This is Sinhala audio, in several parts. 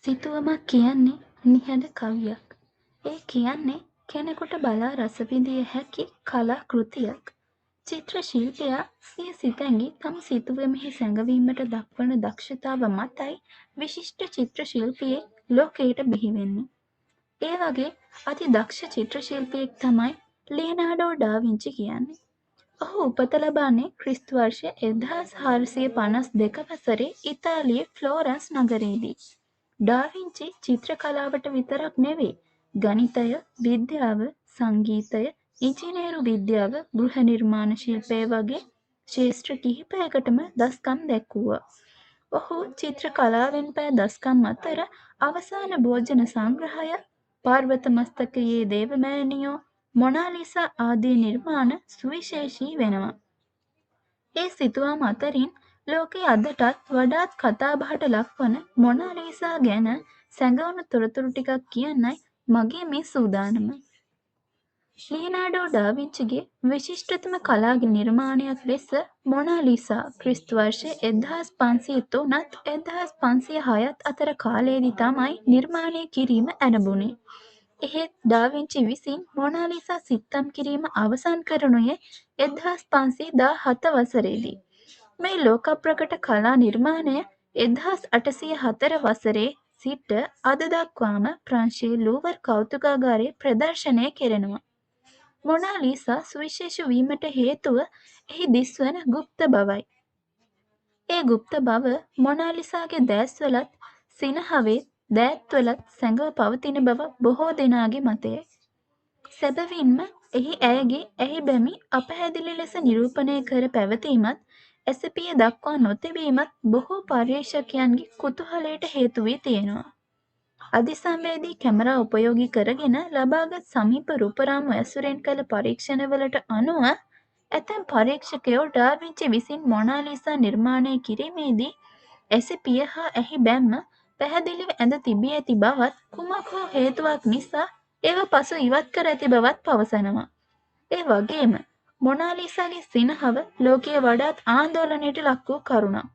සිතුවමක් කියන්නේ නිහඬ කවියක්. ඒ කියන්නේ කෙනෙකුට බලා රස විඳිය හැකි කලා කෘතියක්. චිත්‍ර ශිල්පියා සිය සිතැඟි තම සිතුවමෙහි සැඟවීමට දක්වන දක්ෂතාව මතයි විශිෂ්ට චිත්‍ර ශිල්පියෙක් ලෝකයට බිහිවෙන්නේ. ඒ වගේ අති දක්ෂ චිත්‍ර ශිල්පියෙක් තමයි ලියනාඩෝ ඩා වින්චි කියන්නේ. ඔහු උපත ලබන්නේ ක්‍රිස්තු වර්ෂ 1452 වසරේ ඉතාලියේ ෆ්ලෝරන්ස් නගරයේදී. ඩා වින්චි චිත්‍ර කලාවට විතරක් නෙවෙයි ගණිතය, විද්‍යාව, සංගීතය, ඉංජිනේරු විද්‍යාව, ගෘහ නිර්මාණ ශිල්පය වගේ ක්ෂේත්‍ර කිහිපයකටම දස්කම් දැක්වුවා. ඔහු චිත්‍ර කලාවෙන් පෑ දස්කම් අතර අවසාන භෝජන සංග්‍රහය, පාර්වත මස්තකයේ දේවමෑණියෝ, මොනාලිසා ආදී නිර්මාණ සුවිශේෂී වෙනවා. ඒ සිතුවම් අතරින් ලෝකයේ අදටත් වඩාත් කතාබහට ලක්වන මොනාලිසා ගැන සැඟවුණු තොරතුරු ටිකක් කියන්නයි මගේ මේ සූදානම. ලියනාඩෝ ඩා වින්චිගේ විශිෂ්ටතම කලා නිර්මාණයක් ලෙස මොනාලිසා ක්‍රිස්තු වර්ෂ 1503ත් 1506ත් අතර කාලයේදී තමයි නිර්මාණය කිරීම ඇරඹුණේ. එහෙත් ඩා වින්චි විසින් මොනාලිසා සිත්තම් කිරීම අවසන් කරනුයේ 1517 වසරේදී. මේ ලෝකප්‍රකට කලා නිර්මාණය 1804 වසරේ සිට අද දක්වාම ප්‍රංශයේ ලූවර් කෞතුකාගාරයේ ප්‍රදර්ශනය කෙරෙනවා. මොනාලිසා සුවිශේෂ වීමට හේතුව එහි දිස්වන ගුප්ත බවයි. ඒ ගුප්ත බව මොනාලිසාගේ දෑස්වලත් සිනහවෙත් දෑත්වලත් සැඟව පවතින බව බොහෝ දෙනාගේ මතයයි. සැබවින්ම එහි ඇයගේ ඇහි බැමි අපැහැදිලි ලෙස නිරූපණය කර පැවතීමත් ඇසපිය දක්වා නොතිබීමත් බොහෝ පර්යේෂකයන්ගේ කුතුහලයට හේතු වී තියෙනවා. අධිසංවේදී කැමරා උපයෝගී කරගෙන ලබාගත් සමීප රූපරාමු ඇසුරෙන් කළ පරීක්ෂණවලට අනුව ඇතැම් පරීක්ෂකයෝ ඩා වින්චි විසින් මොනාලිසා නිර්මාණය කිරීමේදී ඇසපිය හා ඇහි බැම්ම පැහැදිලිව ඇඳ තිබී ඇති බවත් කුමක් හෝ හේතුවක් නිසා ඒව පසු ඉවත් කර ඇති බවත් පවසනවා. ඒ වගේම මොනාලිසාගේ සිනහව ලෝකයේ වඩාත් ආන්දෝලනයට ලක් වූ කරුණක්.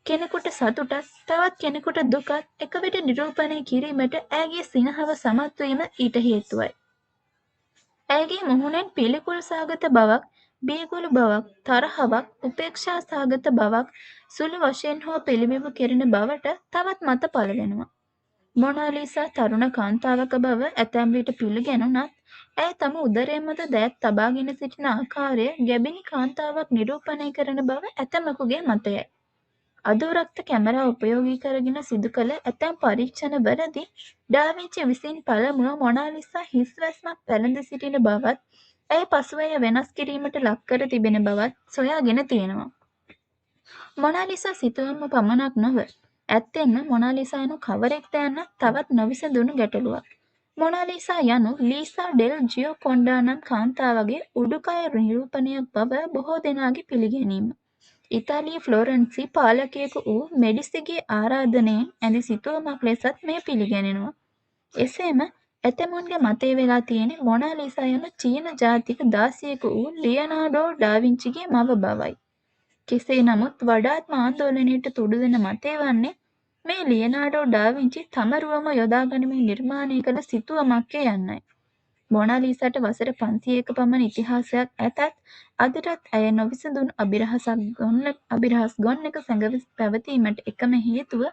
කෙනෙකුට සතුටත් තවත් කෙනෙකුට දුකත් එක විට නිරූපණය කිරීමට ඇයගේ සිනහව සමත් වීම ඊට හේතුවයි. ඇයගේ මුහුණෙන් පිළිකුල් සහගත බවක්, බියගුළු බවක්, තරහවක්, උපේක්ෂා සහගත බවක් සුළු වශයෙන් හෝ පිළිබිඹු කෙරෙන බවට තවත් මත පළ වෙනවා. මොනාලිසා තරුණ කාන්තාවක බව ඇතැම් විට පිළිගැනුණත් ඇය තම උදරය මත දෑත් තබාගෙන සිටින ආකාරය ගැබිණි කාන්තාවක් නිරූපණය කරන බව ඇතැමකුගේ මතයයි. අධෝරක්ත කැමරා උපයෝගී කරගෙන සිදු කළ ඇතැම් පරීක්ෂණවලදී ඩා වින්චි විසින් පළමුව මොනාලිසා හිස්වැස්මක් පැළඳ සිටින බවත් ඇය පසුව එය වෙනස් කිරීමට ලක් කර තිබෙන බවත් සොයාගෙන තියෙනවා. මොනාලිසා සිතුවම්ම පමණක් නොව ඇත්තෙන්ම මොනාලිසා යනු කවරෙක්ද යන්න තවත් නොවිසඳුණු ගැටලුවක්. මොනාලිසා යනු ලීසා ඩෙල් ජියෝකොන්ඩා නම් කාන්තාවගේ උඩුකය නිරූපණයක් බව බොහෝ දෙනාගේ පිළිගැනීම. ඉතාලියේ ෆ්ලෝරන්සි පාලකයෙකු වූ මෙඩිසිගේ ආරාධනයෙන් ඇඳි සිතුවමක් ලෙසත් මෙය පිළිගැනෙනවා. එසේම ඇතැමුන්ගේ මතය වෙලා තියෙන මොනාලිසා යනු චීන ජාතික දාසියෙකු වූ ලියනාඩෝ ඩා වින්චිගේ මව බවයි. කෙසේ නමුත් වඩාත්ම ආන්දෝලනයට තුඩු දෙන මතය වන්නේ මේ ලියනාඩෝ ඩා වින්චි තම රුවම යොදා ගනිමින් නිර්මාණය කළ සිතුවමක්ය යන්නයි. මොනාලිසාට වසර 500ක පමණ ඉතිහාසයක් ඇතත් අදටත් ඇය නොවිසඳුණු අභිරහස් ගොන්නක සැඟව පැවතීමට එකම හේතුව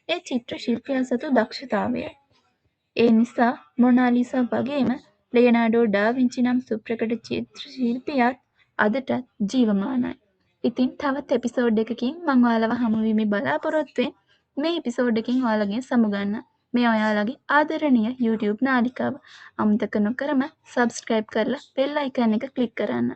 ඒ චිත්‍ර ශිල්පියා සතු දක්ෂතාවයයි. ඒ නිසා මොනාලිසා වගේම ලියනාඩෝ ඩා වින්චි නම් සුප්‍රකට චිත්‍ර ශිල්පියාත් අදටත් ජීවමානයි. ඉතින් තවත් එපිසෝඩ් එකකින් මම ඔයාලව හමු වීමේ බලාපොරොත්තුවෙන් මේ එපිසෝඩ් එකකින් ඔයාලගෙන් සමුගන්න. මේ ඔයාලගේ ආදරණීය YouTube නාලිකාව අමතක නොකරම subscribe කරලා bell icon එක click කරන්න.